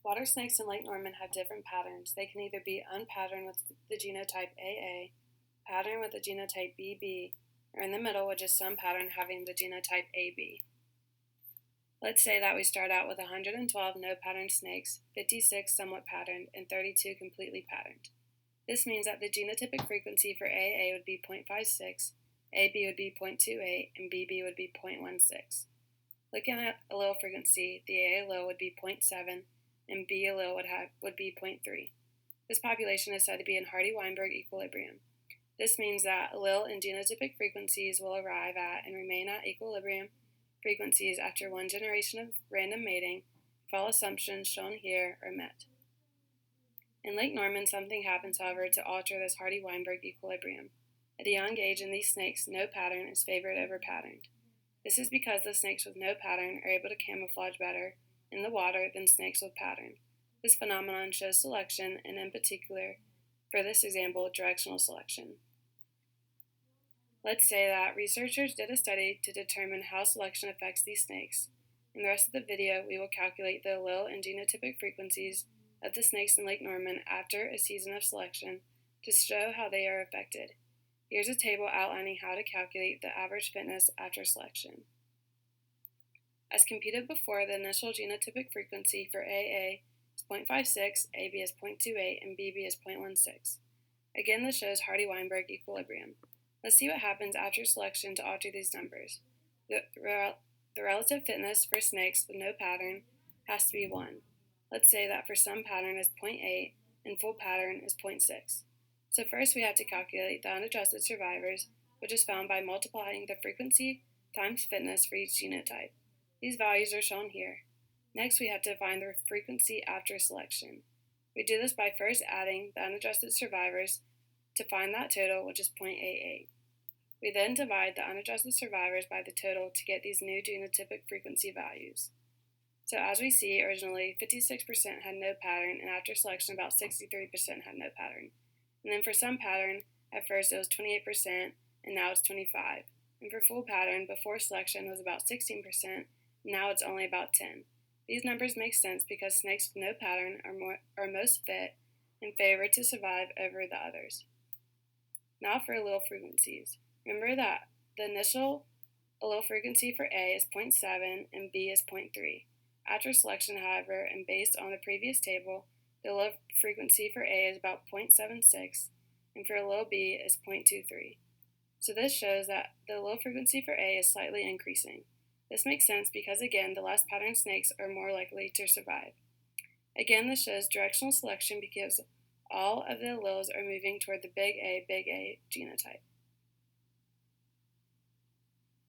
Water snakes in Lake Norman have different patterns. They can either be unpatterned with the genotype AA, patterned with the genotype BB, or in the middle with just some pattern having the genotype AB. Let's say that we start out with 112 no-pattern snakes, 56 somewhat patterned, and 32 completely patterned. This means that the genotypic frequency for AA would be 0.56, AB would be 0.28, and BB would be 0.16. Looking at allele frequency, the AA allele would be 0.7, and B allele would be 0.3. This population is said to be in Hardy-Weinberg equilibrium. This means that allele and genotypic frequencies will arrive at and remain at equilibrium frequencies after one generation of random mating if all assumptions shown here are met. In Lake Norman, something happens, however, to alter this Hardy-Weinberg equilibrium. At a young age in these snakes, no pattern is favored over patterned. This is because the snakes with no pattern are able to camouflage better in the water than snakes with pattern. This phenomenon shows selection, and in particular, for this example, directional selection. Let's say that researchers did a study to determine how selection affects these snakes. In the rest of the video, we will calculate the allele and genotypic frequencies of the snakes in Lake Norman after a season of selection to show how they are affected. Here's a table outlining how to calculate the average fitness after selection. As computed before, the initial genotypic frequency for AA is 0.56, AB is 0.28, and BB is 0.16. Again, this shows Hardy-Weinberg equilibrium. Let's see what happens after selection to alter these numbers. The relative fitness for snakes with no pattern has to be 1. Let's say that for some pattern is 0.8 and full pattern is 0.6. So first we have to calculate the unadjusted survivors, which is found by multiplying the frequency times fitness for each genotype. These values are shown here. Next we have to find the frequency after selection. We do this by first adding the unadjusted survivors to find that total, which is 0.88. We then divide the unadjusted survivors by the total to get these new genotypic frequency values. So as we see, originally 56% had no pattern, and after selection about 63% had no pattern. And then for some pattern, at first it was 28%, and now it's 25%. And for full pattern, before selection was about 16%, and now it's only about 10%. These numbers make sense because snakes with no pattern are most fit and favored to survive over the others. Now for allele frequencies. Remember that the initial allele frequency for A is 0.7 and B is 0.3. After selection, however, and based on the previous table, the allele frequency for A is about 0.76 and for allele B is 0.23. So this shows that the allele frequency for A is slightly increasing. This makes sense because, again, the less patterned snakes are more likely to survive. Again, this shows directional selection because all of the alleles are moving toward the big A genotype.